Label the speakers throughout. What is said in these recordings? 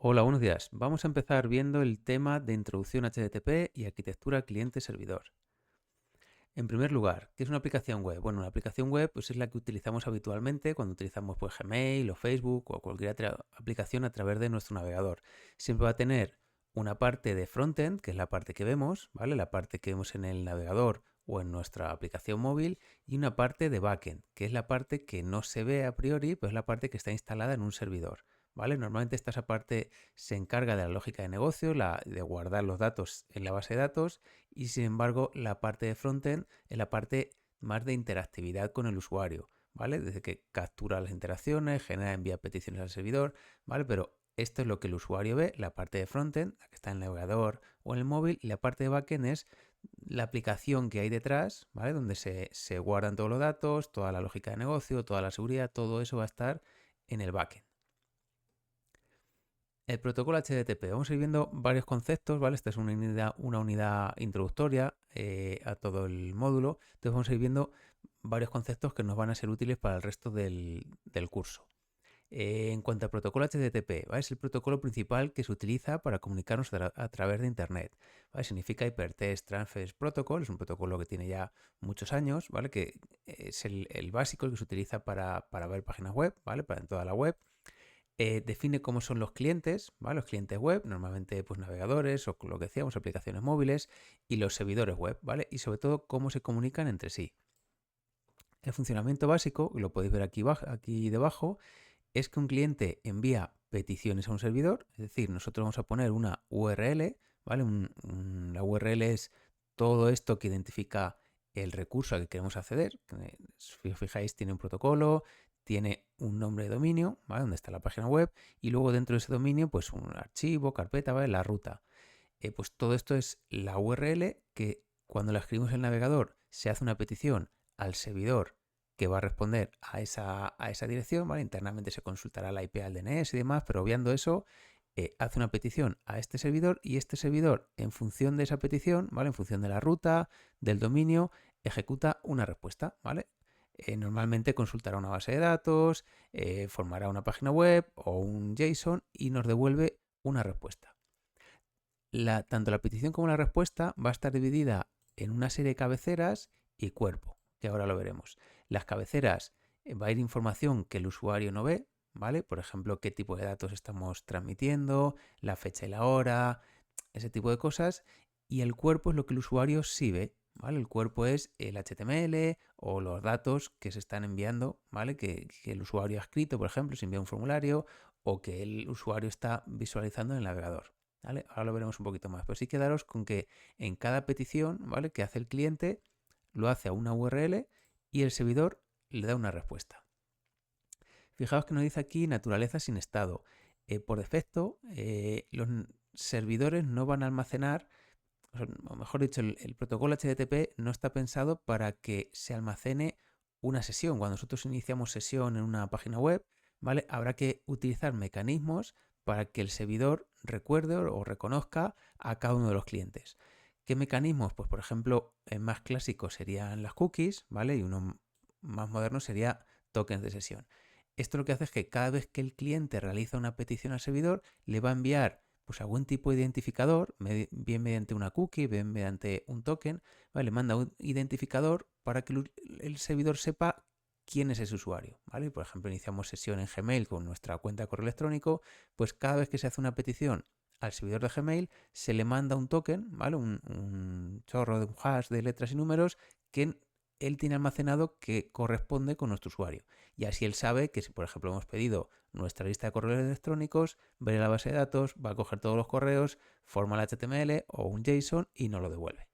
Speaker 1: Hola, buenos días. Vamos a empezar viendo el tema de introducción a HTTP y arquitectura cliente-servidor. En primer lugar, ¿qué es una aplicación web? Bueno, una aplicación web pues, es la que utilizamos habitualmente cuando utilizamos pues, Gmail o Facebook o cualquier otra aplicación a través de nuestro navegador. Siempre va a tener una parte de frontend, que es la parte que vemos, ¿vale? La parte que vemos en el navegador o en nuestra aplicación móvil, y una parte de backend, que es la parte que no se ve a priori, pero es la parte que está instalada en un servidor. ¿Vale? Normalmente esta parte se encarga de la lógica de negocio, de guardar los datos en la base de datos, y sin embargo la parte de frontend es la parte más de interactividad con el usuario, ¿vale? Desde que captura las interacciones, genera, envía peticiones al servidor, ¿vale? Pero esto es lo que el usuario ve, la parte de frontend, la que está en el navegador o en el móvil, y la parte de backend es la aplicación que hay detrás, ¿vale? Donde se guardan todos los datos, toda la lógica de negocio, toda la seguridad, todo eso va a estar en el backend. El protocolo HTTP. Vamos a ir viendo varios conceptos, ¿vale? Esta es una unidad introductoria a todo el módulo. Entonces vamos a ir viendo varios conceptos que nos van a ser útiles para el resto del curso. En cuanto al protocolo HTTP, ¿vale? Es el protocolo principal que se utiliza para comunicarnos a través de Internet, ¿vale? Significa Hypertext Transfer Protocol, es un protocolo que tiene ya muchos años, ¿vale? Que es el básico que se utiliza para ver páginas web, ¿vale? Para en toda la web. Define cómo son los clientes, ¿vale? Los clientes web, normalmente pues navegadores o lo que decíamos, aplicaciones móviles, y los servidores web, ¿vale? Y sobre todo cómo se comunican entre sí. El funcionamiento básico, lo podéis ver aquí debajo, es que un cliente envía peticiones a un servidor, es decir, nosotros vamos a poner una URL, ¿vale? La URL es todo esto que identifica el recurso al que queremos acceder. Si os fijáis, tiene un protocolo, tiene un nombre de dominio, ¿vale? Donde está la página web, y luego dentro de ese dominio, pues un archivo, carpeta, ¿vale? La ruta. Pues todo esto es la URL que cuando la escribimos en el navegador se hace una petición al servidor que va a responder a esa dirección, ¿vale? Internamente se consultará la IP al DNS y demás, pero obviando eso, hace una petición a este servidor y este servidor, en función de esa petición, ¿vale? En función de la ruta, del dominio, ejecuta una respuesta, ¿vale? Normalmente consultará una base de datos, formará una página web o un JSON y nos devuelve una respuesta. Tanto la petición como la respuesta va a estar dividida en una serie de cabeceras y cuerpo, que ahora lo veremos. Las cabeceras va a ir información que el usuario no ve, ¿vale? Por ejemplo, qué tipo de datos estamos transmitiendo, la fecha y la hora, ese tipo de cosas. Y el cuerpo es lo que el usuario sí ve, ¿vale? El cuerpo es el HTML o los datos que se están enviando, ¿vale? Que el usuario ha escrito, por ejemplo, si envía un formulario o que el usuario está visualizando en el navegador. ¿Vale? Ahora lo veremos un poquito más, pero sí quedaros con que en cada petición, ¿vale? Que hace el cliente, lo hace a una URL y el servidor le da una respuesta. Fijaos que nos dice aquí naturaleza sin estado. Por defecto, los servidores no van a almacenar, o mejor dicho, el protocolo HTTP no está pensado para que se almacene una sesión. Cuando nosotros iniciamos sesión en una página web, ¿vale? Habrá que utilizar mecanismos para que el servidor recuerde o reconozca a cada uno de los clientes. ¿Qué mecanismos? Pues por ejemplo, el más clásico serían las cookies, ¿vale? Y uno más moderno sería tokens de sesión. Esto lo que hace es que cada vez que el cliente realiza una petición al servidor, le va a enviar pues algún tipo de identificador, bien mediante una cookie, bien mediante un token, ¿vale? Le manda un identificador para que el servidor sepa quién es ese usuario, ¿vale? Por ejemplo, iniciamos sesión en Gmail con nuestra cuenta de correo electrónico, pues cada vez que se hace una petición al servidor de Gmail se le manda un token, ¿vale? Un chorro de un hash de letras y números que él tiene almacenado que corresponde con nuestro usuario. Y así él sabe que si, por ejemplo, hemos pedido nuestra lista de correos electrónicos, ve la base de datos, va a coger todos los correos, forma el HTML o un JSON y nos lo devuelve.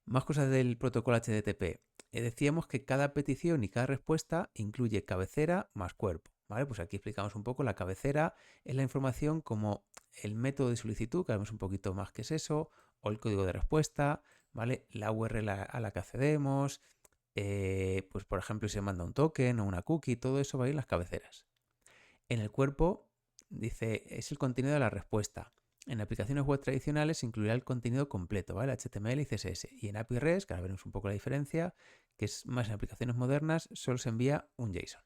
Speaker 1: Más cosas del protocolo HTTP. Decíamos que cada petición y cada respuesta incluye cabecera más cuerpo. ¿Vale? Pues aquí explicamos un poco. La cabecera es la información como el método de solicitud, que vemos un poquito más qué es eso, o el código de respuesta, ¿vale? La URL a la que accedemos, pues por ejemplo si se manda un token o una cookie, todo eso va a ir en las cabeceras. En el cuerpo dice es el contenido de la respuesta. En aplicaciones web tradicionales se incluirá el contenido completo, ¿vale? HTML y CSS. Y en API REST, que ahora veremos un poco la diferencia, que es más en aplicaciones modernas, solo se envía un JSON,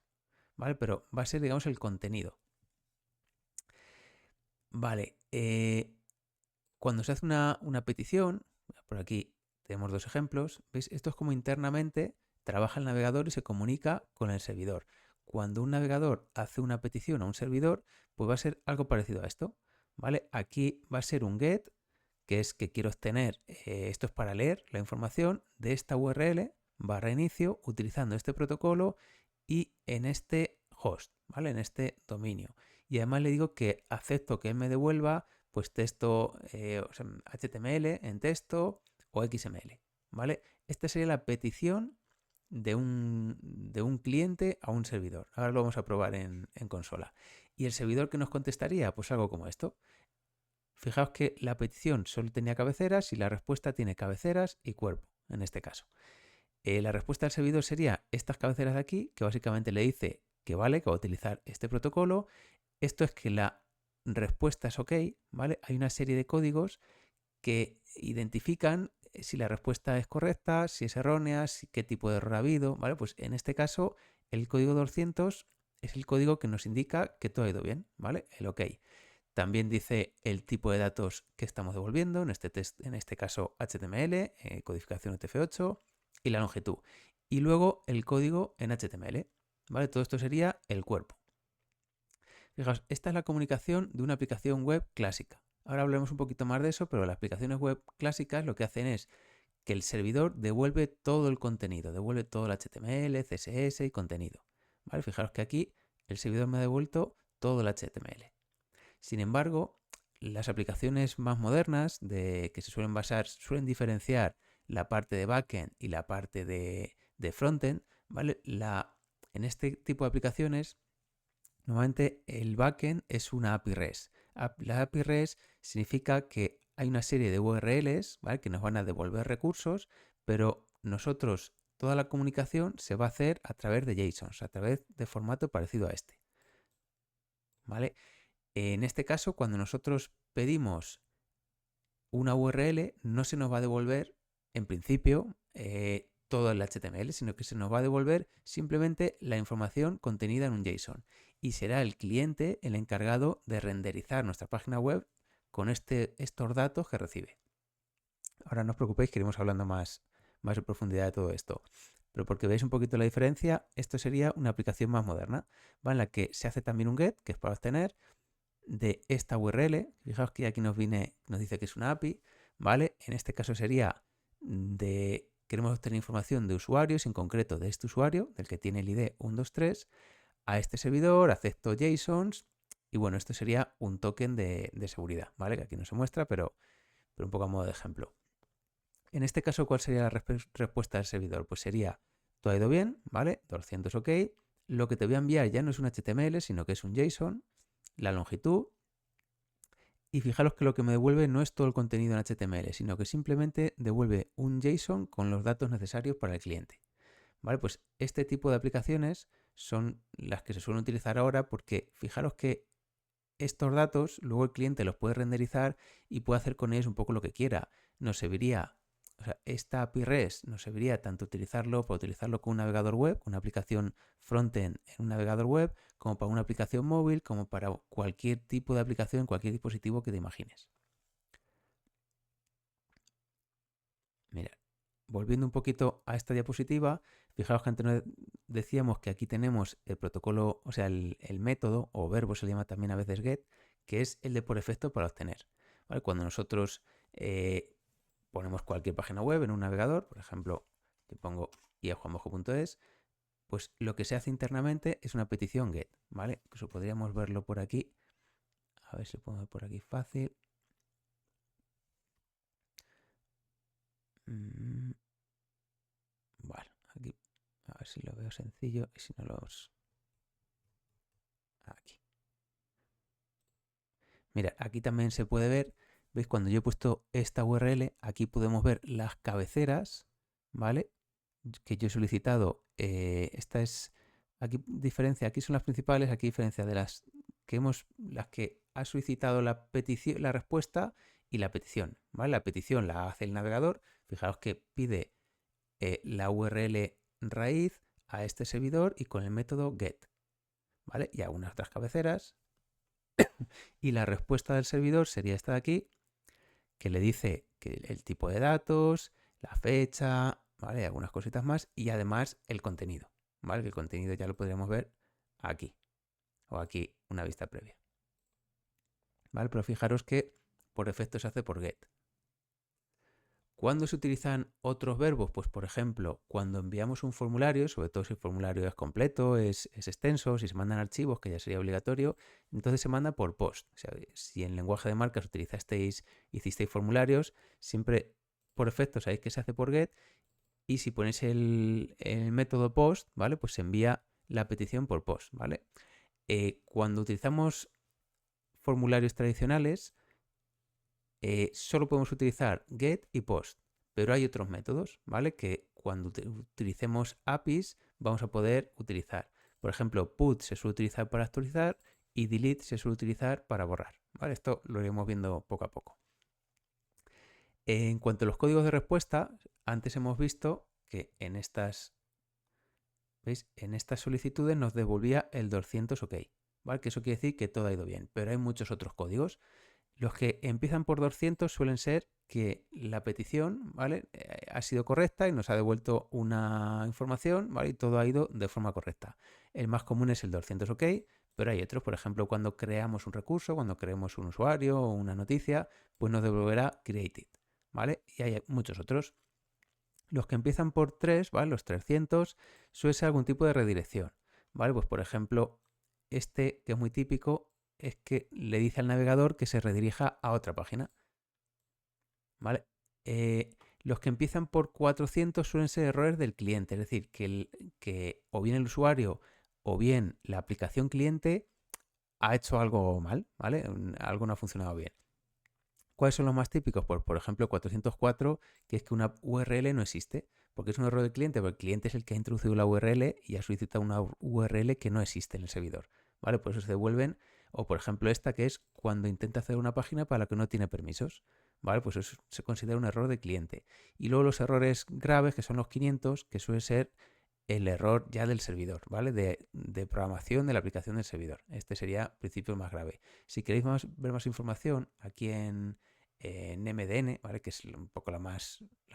Speaker 1: ¿vale? Pero va a ser, digamos, el contenido. Vale, cuando se hace una petición, por aquí tenemos dos ejemplos, ¿veis? Esto es como internamente trabaja el navegador y se comunica con el servidor. Cuando un navegador hace una petición a un servidor, pues va a ser algo parecido a esto, ¿vale? Aquí va a ser un GET, que es que quiero obtener, esto es para leer la información de esta URL barra inicio utilizando este protocolo y en este host, ¿vale? En este dominio. Y además le digo que acepto que él me devuelva pues texto, o sea, HTML en texto o XML, ¿vale? Esta sería la petición de un cliente a un servidor. Ahora lo vamos a probar en consola. ¿Y el servidor que nos contestaría? Pues algo como esto. Fijaos que la petición solo tenía cabeceras y la respuesta tiene cabeceras y cuerpo, en este caso. La respuesta del servidor sería estas cabeceras de aquí, que básicamente le dice que vale, que va a utilizar este protocolo. Esto es que la respuesta es OK, ¿vale? Hay una serie de códigos que identifican si la respuesta es correcta, si es errónea, qué tipo de error ha habido, ¿vale? Pues en este caso, el código 200 es el código que nos indica que todo ha ido bien, ¿vale? El OK. También dice el tipo de datos que estamos devolviendo, en este caso HTML, codificación UTF-8 y la longitud. Y luego el código en HTML, ¿vale? Todo esto sería el cuerpo. Fijaos, esta es la comunicación de una aplicación web clásica. Ahora hablemos un poquito más de eso, pero las aplicaciones web clásicas lo que hacen es que el servidor devuelve todo el contenido, devuelve todo el HTML, CSS y contenido. ¿Vale? Fijaros que aquí el servidor me ha devuelto todo el HTML. Sin embargo, las aplicaciones más modernas que se suelen basar, suelen diferenciar la parte de backend y la parte de frontend, ¿vale? En este tipo de aplicaciones, normalmente el backend es una API REST. La API REST significa que hay una serie de URLs, ¿vale? Que nos van a devolver recursos, pero nosotros, toda la comunicación se va a hacer a través de JSON, a través de formato parecido a este, ¿vale? En este caso, cuando nosotros pedimos una URL, no se nos va a devolver, en principio, todo el HTML, sino que se nos va a devolver simplemente la información contenida en un JSON. Y será el cliente el encargado de renderizar nuestra página web con estos datos que recibe. Ahora no os preocupéis que iremos hablando más en profundidad de todo esto. Pero porque veis un poquito la diferencia, esto sería una aplicación más moderna, ¿va? En la que se hace también un get, que es para obtener de esta URL. Fijaos que aquí nos dice que es una API, ¿vale? En este caso sería queremos obtener información de usuarios, en concreto de este usuario, del que tiene el ID 123, a este servidor, acepto JSONs, y bueno, esto sería un token de seguridad, ¿vale? Que aquí no se muestra, pero un poco a modo de ejemplo. En este caso, ¿cuál sería la respuesta del servidor? Pues sería, todo ha ido bien, ¿vale? 200 OK. Lo que te voy a enviar ya no es un HTML, sino que es un JSON, la longitud. Y fijaros que lo que me devuelve no es todo el contenido en HTML, sino que simplemente devuelve un JSON con los datos necesarios para el cliente. ¿Vale? Pues este tipo de aplicaciones son las que se suelen utilizar ahora porque fijaros que estos datos luego el cliente los puede renderizar y puede hacer con ellos un poco lo que quiera. Nos serviría, o sea, esta API REST nos serviría tanto para utilizarlo con un navegador web, una aplicación frontend en un navegador web, como para una aplicación móvil, como para cualquier tipo de aplicación, cualquier dispositivo que te imagines. Mira, volviendo un poquito a esta diapositiva, fijaos que antes decíamos que aquí tenemos el protocolo, o sea, el método o verbo se le llama también a veces get, que es el de por defecto para obtener. ¿Vale? Cuando nosotros ponemos cualquier página web en un navegador, por ejemplo, yo pongo iajuanmojo.es, pues lo que se hace internamente es una petición get, ¿vale? Incluso podríamos verlo por aquí. A ver si lo pongo por aquí fácil. Vale, aquí a ver si lo veo sencillo y si no los... Aquí. Mira, aquí también se puede ver, ¿veis? Cuando yo he puesto esta URL, aquí podemos ver las cabeceras, ¿vale? Que yo he solicitado. Esta es, aquí diferencia, aquí son las principales, aquí diferencia de las que ha solicitado la petición, la respuesta y la petición, ¿vale? La petición la hace el navegador. Fijaos que pide la URL raíz a este servidor y con el método get, ¿vale? Y algunas otras cabeceras. Y la respuesta del servidor sería esta de aquí, que le dice que el tipo de datos, la fecha, ¿vale? Algunas cositas más y además el contenido, ¿vale? Que el contenido ya lo podríamos ver aquí o aquí una vista previa, ¿vale? Pero fijaros que por defecto se hace por get. ¿Cuándo se utilizan otros verbos? Pues por ejemplo, cuando enviamos un formulario, sobre todo si el formulario es completo, es extenso, si se mandan archivos, que ya sería obligatorio, entonces se manda por post. O sea, si en lenguaje de marcas hicisteis formularios, siempre por defecto sabéis que se hace por get, y si ponéis el método post, ¿vale? Pues se envía la petición por post, ¿vale? Cuando utilizamos formularios tradicionales, solo podemos utilizar get y post, pero hay otros métodos, ¿vale? Que cuando utilicemos APIs vamos a poder utilizar. Por ejemplo, put se suele utilizar para actualizar y delete se suele utilizar para borrar, ¿vale? Esto lo iremos viendo poco a poco. En cuanto a los códigos de respuesta, antes hemos visto que en estas, ¿veis? En estas solicitudes nos devolvía el 200 OK, ¿vale? Que eso quiere decir que todo ha ido bien, pero hay muchos otros códigos. Los que empiezan por 200 suelen ser que la petición, ¿vale? Ha sido correcta y nos ha devuelto una información, ¿vale? Y todo ha ido de forma correcta. El más común es el 200 OK, pero hay otros, por ejemplo, cuando creamos un recurso, cuando creemos un usuario o una noticia, pues nos devolverá created, ¿vale? Y hay muchos otros. Los que empiezan por 3, ¿vale? Los 300, suele ser algún tipo de redirección, ¿vale? Pues por ejemplo, este que es muy típico es que le dice al navegador que se redirija a otra página, ¿vale? Los que empiezan por 400 suelen ser errores del cliente, es decir, que o bien el usuario o bien la aplicación cliente ha hecho algo mal, ¿vale? Algo no ha funcionado bien. ¿Cuáles son los más típicos? Pues, por ejemplo, 404, que es que una URL no existe, porque es un error del cliente, porque el cliente es el que ha introducido la URL y ha solicitado una URL que no existe en el servidor, ¿vale? Por eso se devuelven. O, por ejemplo, esta que es cuando intenta hacer una página para la que no tiene permisos, ¿vale? Pues eso se considera un error de cliente. Y luego los errores graves, que son los 500, que suele ser el error ya del servidor, ¿vale? De programación de la aplicación del servidor. Este sería principio más grave. Si queréis ver más información, aquí en MDN, ¿vale? Que es un poco la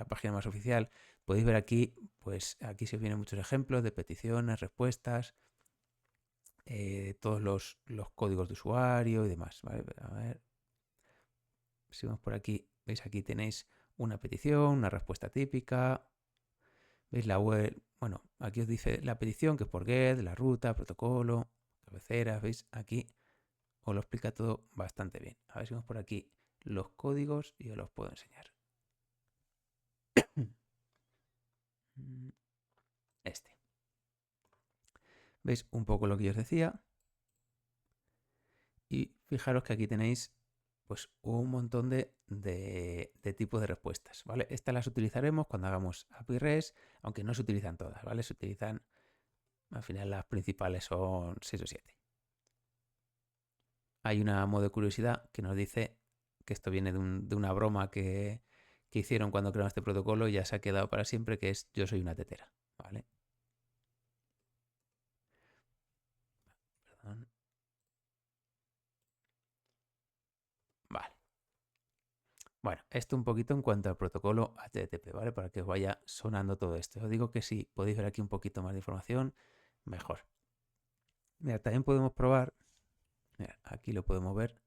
Speaker 1: página más oficial, podéis ver aquí, pues aquí se os vienen muchos ejemplos de peticiones, respuestas, todos los códigos de usuario y demás, ¿vale? A ver, si vamos por aquí, veis aquí tenéis una petición, una respuesta típica, veis la web, bueno, aquí os dice la petición que es por get, la ruta, protocolo, cabeceras, veis aquí os lo explica todo bastante bien. A ver si vamos por aquí los códigos y os los puedo enseñar. Este. ¿Veis un poco lo que yo os decía? Y fijaros que aquí tenéis pues un montón de tipos de respuestas, ¿vale? Estas las utilizaremos cuando hagamos API REST, aunque no se utilizan todas, ¿vale? Se utilizan, al final las principales son 6 o 7. Hay una modo de curiosidad que nos dice que esto viene de una broma que hicieron cuando crearon este protocolo y ya se ha quedado para siempre, que es yo soy una tetera, ¿vale? Perdón. Vale. Bueno, esto un poquito en cuanto al protocolo HTTP, ¿vale? Para que os vaya sonando todo esto. Os digo que si podéis ver aquí un poquito más de información, mejor. Mira, también podemos probar, mira, aquí lo podemos ver.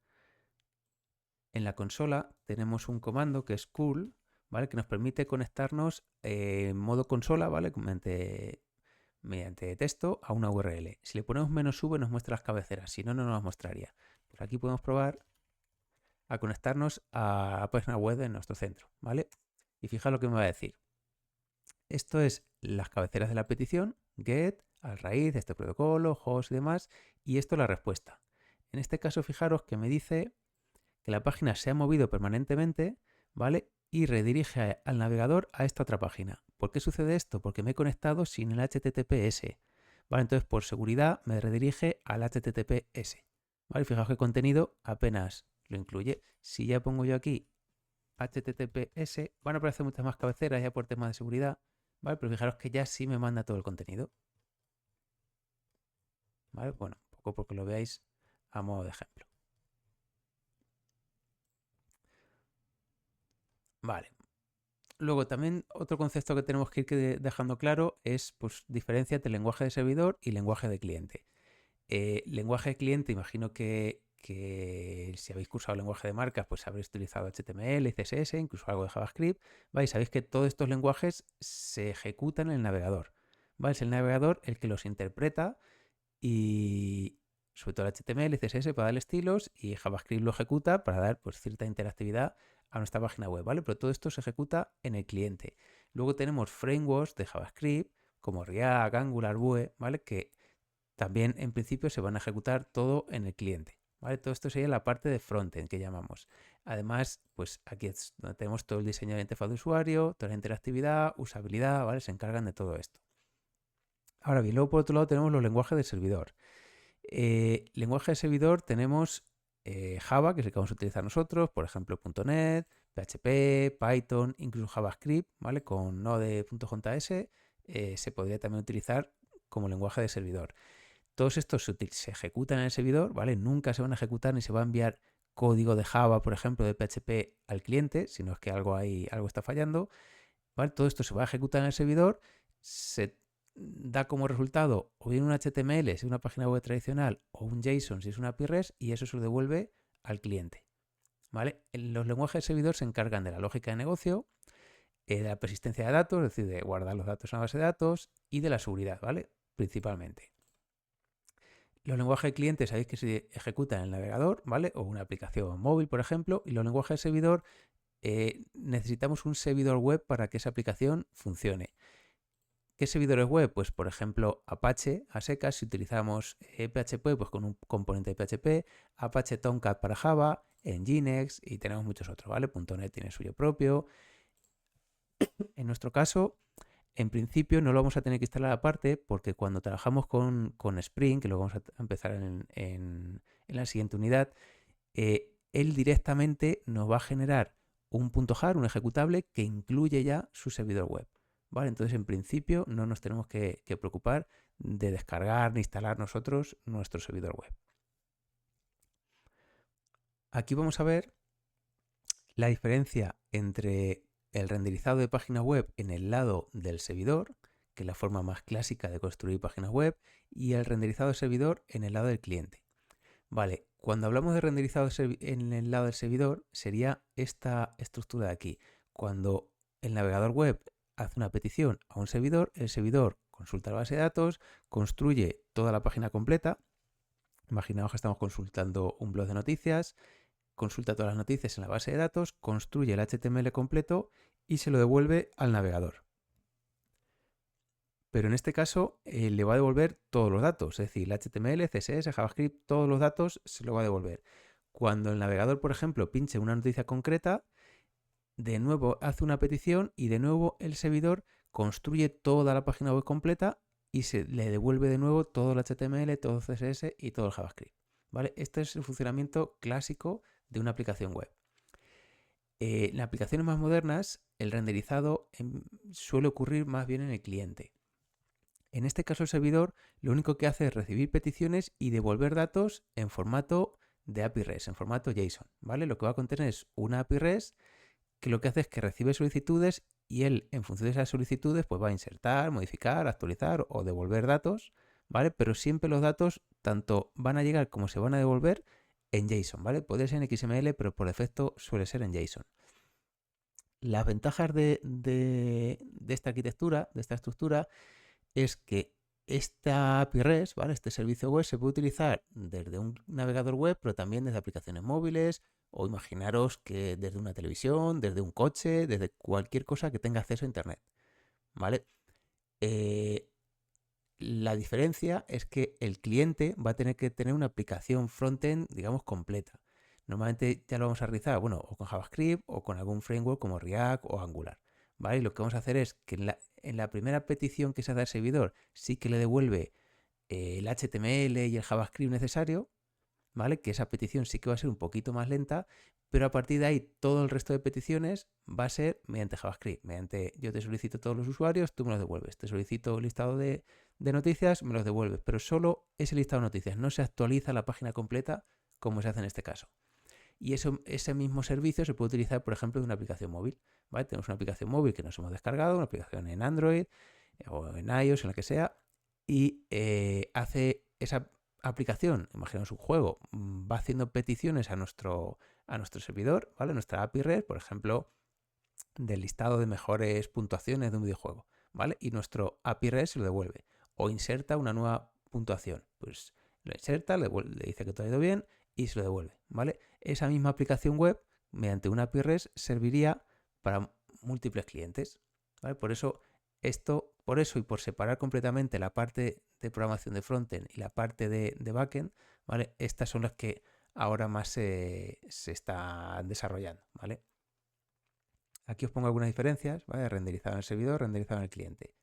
Speaker 1: En la consola tenemos un comando que es curl, ¿vale? Que nos permite conectarnos en modo consola, ¿vale? Mediante texto a una URL. Si le ponemos "-v" nos muestra las cabeceras, si no, no nos las mostraría. Pues aquí podemos probar a conectarnos a la página web de nuestro centro, ¿vale? Y fijaos lo que me va a decir. Esto es las cabeceras de la petición, get, al raíz de este protocolo, host y demás, y esto es la respuesta. En este caso, fijaros que me dice que la página se ha movido permanentemente, ¿vale? Y redirige al navegador a esta otra página. ¿Por qué sucede esto? Porque me he conectado sin el HTTPS. ¿Vale? Entonces, por seguridad, me redirige al HTTPS. ¿Vale? Fijaos que el contenido apenas lo incluye. Si ya pongo yo aquí HTTPS, van a aparecer muchas más cabeceras ya por temas de seguridad, ¿vale? Pero fijaros que ya sí me manda todo el contenido. ¿Vale? Bueno, un poco porque lo veáis a modo de ejemplo. Vale. Luego también otro concepto que tenemos que ir dejando claro es pues, diferencia entre lenguaje de servidor y lenguaje de cliente. Lenguaje de cliente, imagino que si habéis cursado lenguaje de marcas, pues habréis utilizado HTML, CSS, incluso algo de JavaScript, ¿vale? Sabéis que todos estos lenguajes se ejecutan en el navegador, ¿vale? Es el navegador el que los interpreta y sobre todo el HTML y CSS para darle estilos y JavaScript lo ejecuta para dar pues, cierta interactividad a nuestra página web, ¿vale? Pero todo esto se ejecuta en el cliente. Luego tenemos frameworks de JavaScript como React, Angular, Vue, ¿vale? Que también en principio se van a ejecutar todo en el cliente, ¿vale? Todo esto sería la parte de frontend que llamamos. Además, pues aquí es donde tenemos todo el diseño de la interfaz de usuario, toda la interactividad, usabilidad, ¿vale? Se encargan de todo esto. Ahora bien, luego por otro lado tenemos los lenguajes de servidor. Lenguaje de servidor tenemos Java, que es el que vamos a utilizar nosotros, por ejemplo .NET, PHP, Python, incluso JavaScript, ¿vale? Con Node.js se podría también utilizar como lenguaje de servidor. Todos estos se ejecutan en el servidor, ¿vale? Nunca se van a ejecutar ni se va a enviar código de Java, por ejemplo, de PHP al cliente, sino es que algo está fallando, ¿vale? Todo esto se va a ejecutar en el servidor, se da como resultado o bien un HTML si es una página web tradicional o un JSON si es una API REST y eso se lo devuelve al cliente, ¿vale? Los lenguajes de servidor se encargan de la lógica de negocio, de la persistencia de datos, es decir, de guardar los datos en la base de datos y de la seguridad, ¿vale? Principalmente. Los lenguajes de cliente sabéis que se ejecutan en el navegador, ¿vale? O una aplicación móvil, por ejemplo, y los lenguajes de servidor necesitamos un servidor web para que esa aplicación funcione. ¿Qué servidores web? Pues por ejemplo Apache a secas, si utilizamos PHP pues con un componente de PHP, Apache Tomcat para Java, Nginx y tenemos muchos otros, ¿vale? .NET tiene suyo propio. En nuestro caso, en principio no lo vamos a tener que instalar aparte porque cuando trabajamos con Spring, que lo vamos a empezar en la siguiente unidad, él directamente nos va a generar un .jar, un ejecutable que incluye ya su servidor web. ¿Vale? Entonces, en principio, no nos tenemos que preocupar de descargar ni instalar nosotros nuestro servidor web. Aquí vamos a ver la diferencia entre el renderizado de página web en el lado del servidor, que es la forma más clásica de construir páginas web, y el renderizado de servidor en el lado del cliente. Vale, cuando hablamos de renderizado en el lado del servidor, sería esta estructura de aquí. Cuando el navegador web hace una petición a un servidor, el servidor consulta la base de datos, construye toda la página completa. Imaginaos que estamos consultando un blog de noticias, consulta todas las noticias en la base de datos, construye el HTML completo y se lo devuelve al navegador. Pero en este caso le va a devolver todos los datos, es decir, el HTML, CSS, JavaScript, todos los datos se lo va a devolver. Cuando el navegador, por ejemplo, pinche una noticia concreta, de nuevo hace una petición y de nuevo el servidor construye toda la página web completa y se le devuelve de nuevo todo el HTML, todo el CSS y todo el JavaScript. ¿Vale? Este es el funcionamiento clásico de una aplicación web. En aplicaciones más modernas, el renderizado suele ocurrir más bien en el cliente. En este caso el servidor lo único que hace es recibir peticiones y devolver datos en formato de API REST, en formato JSON, ¿vale? Lo que va a contener es una API REST que lo que hace es que recibe solicitudes y él, en función de esas solicitudes, pues va a insertar, modificar, actualizar o devolver datos, ¿vale? Pero siempre los datos tanto van a llegar como se van a devolver en JSON, ¿vale? Puede ser en XML, pero por defecto suele ser en JSON. Las ventajas de esta arquitectura, de esta estructura, es que esta API REST, ¿vale? Este servicio web se puede utilizar desde un navegador web, pero también desde aplicaciones móviles o imaginaros que desde una televisión, desde un coche, desde cualquier cosa que tenga acceso a Internet, ¿vale? La diferencia es que el cliente va a tener que tener una aplicación frontend, digamos, completa. Normalmente ya lo vamos a realizar, bueno, o con JavaScript o con algún framework como React o Angular, ¿vale? Y lo que vamos a hacer es que en la primera petición que se hace al servidor sí que le devuelve el HTML y el JavaScript necesario, ¿vale? Que esa petición sí que va a ser un poquito más lenta, pero a partir de ahí todo el resto de peticiones va a ser mediante JavaScript, mediante yo te solicito todos los usuarios, tú me los devuelves, te solicito un listado de noticias, me los devuelves, pero solo ese listado de noticias, no se actualiza la página completa como se hace en este caso. Y ese mismo servicio se puede utilizar, por ejemplo, de una aplicación móvil. ¿Vale? Tenemos una aplicación móvil que nos hemos descargado, una aplicación en Android o en iOS, en la que sea, y hace esa aplicación, imaginemos un juego, va haciendo peticiones a nuestro servidor, ¿vale? Nuestra API REST, por ejemplo, del listado de mejores puntuaciones de un videojuego, ¿vale? Y nuestro API REST se lo devuelve. O inserta una nueva puntuación. Pues lo inserta, le dice que todo ha ido bien y se lo devuelve, ¿vale? Esa misma aplicación web, mediante una API REST, serviría para múltiples clientes, ¿vale? Por eso y por separar completamente la parte de programación de frontend y la parte de backend, ¿vale? Estas son las que ahora más se están desarrollando, ¿vale? Aquí os pongo algunas diferencias, ¿vale? Renderizado en el servidor, renderizado en el cliente.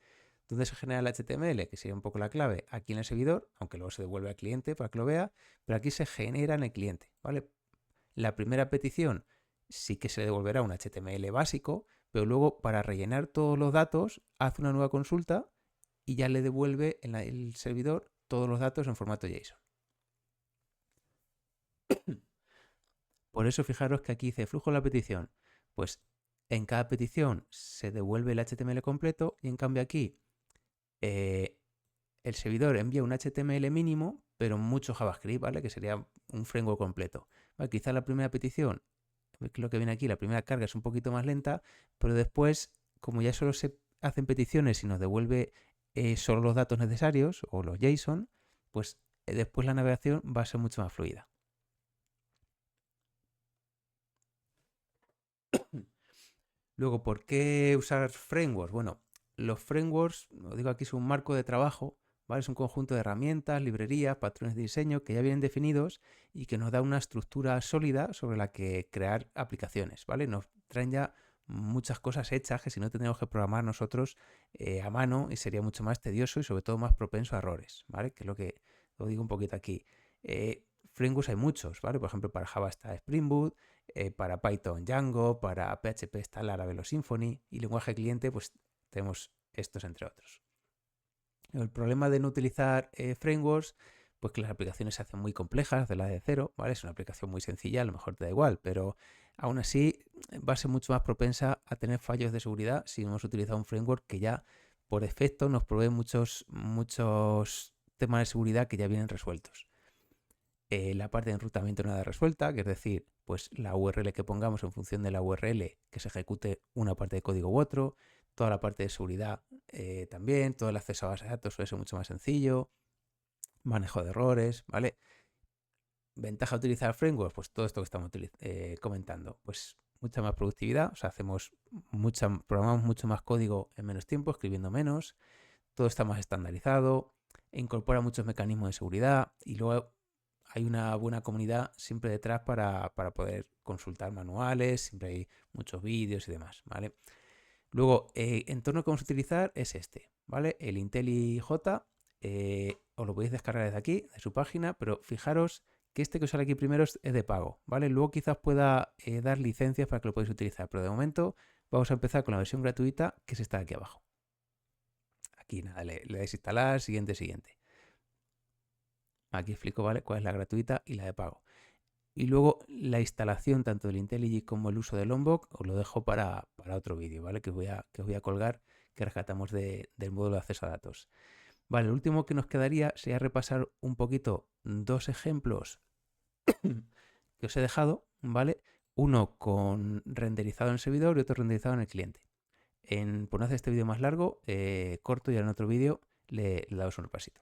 Speaker 1: ¿Dónde se genera el HTML? Que sería un poco la clave. Aquí en el servidor, aunque luego se devuelve al cliente para que lo vea, pero aquí se genera en el cliente, ¿vale? La primera petición sí que se le devolverá un HTML básico, pero luego para rellenar todos los datos hace una nueva consulta y ya le devuelve en el servidor todos los datos en formato JSON. Por eso fijaros que aquí dice flujo de la petición. Pues en cada petición se devuelve el HTML completo y en cambio aquí el servidor envía un HTML mínimo, pero mucho JavaScript, ¿vale? Que sería un framework completo. ¿Vale? Quizá la primera petición, lo que viene aquí, la primera carga es un poquito más lenta, pero después, como ya solo se hacen peticiones y nos devuelve solo los datos necesarios o los JSON, pues después la navegación va a ser mucho más fluida. Luego, ¿por qué usar frameworks? Bueno, los frameworks, lo digo aquí, es un marco de trabajo, ¿vale? Es un conjunto de herramientas, librerías, patrones de diseño que ya vienen definidos y que nos da una estructura sólida sobre la que crear aplicaciones, ¿vale? Nos traen ya muchas cosas hechas que si no tendríamos que programar nosotros a mano y sería mucho más tedioso y sobre todo más propenso a errores, ¿vale? Que es lo que lo digo un poquito aquí. Frameworks hay muchos, ¿vale? Por ejemplo, para Java está Spring Boot, para Python Django, para PHP está Laravel o Symfony y lenguaje cliente pues tenemos estos entre otros. El problema de no utilizar frameworks, pues que las aplicaciones se hacen muy complejas de la de cero, ¿vale? Es una aplicación muy sencilla, a lo mejor te da igual, pero aún así va a ser mucho más propensa a tener fallos de seguridad si hemos utilizado un framework que ya por defecto nos provee muchos temas de seguridad que ya vienen resueltos. La parte de enrutamiento nada resuelta, que es decir, pues la URL que pongamos en función de la URL que se ejecute una parte de código u otro, toda la parte de seguridad también, todo el acceso a base de datos suele ser mucho más sencillo, manejo de errores, ¿vale? Ventaja de utilizar frameworks, pues todo esto que estamos comentando, pues mucha más productividad, o sea, programamos mucho más código en menos tiempo, escribiendo menos, todo está más estandarizado, incorpora muchos mecanismos de seguridad y luego hay una buena comunidad siempre detrás para poder consultar manuales, siempre hay muchos vídeos y demás, ¿vale? Luego, entorno que vamos a utilizar es este, ¿vale? El IntelliJ, os lo podéis descargar desde aquí, de su página, pero fijaros que este que os sale aquí primero es de pago, ¿vale? Luego quizás pueda dar licencias para que lo podáis utilizar, pero de momento vamos a empezar con la versión gratuita que es esta de aquí abajo. Aquí nada, le dais instalar, siguiente. Aquí explico, ¿vale? Cuál es la gratuita y la de pago. Y luego la instalación tanto del IntelliJ como el uso del Lombok os lo dejo para otro vídeo, ¿vale? Que os voy a colgar, que rescatamos del módulo de acceso a datos. Vale, lo último que nos quedaría sería repasar un poquito dos ejemplos que os he dejado, ¿vale? Uno con renderizado en el servidor y otro renderizado en el cliente. Por no hacer este vídeo más largo, corto y en otro vídeo le damos un repasito.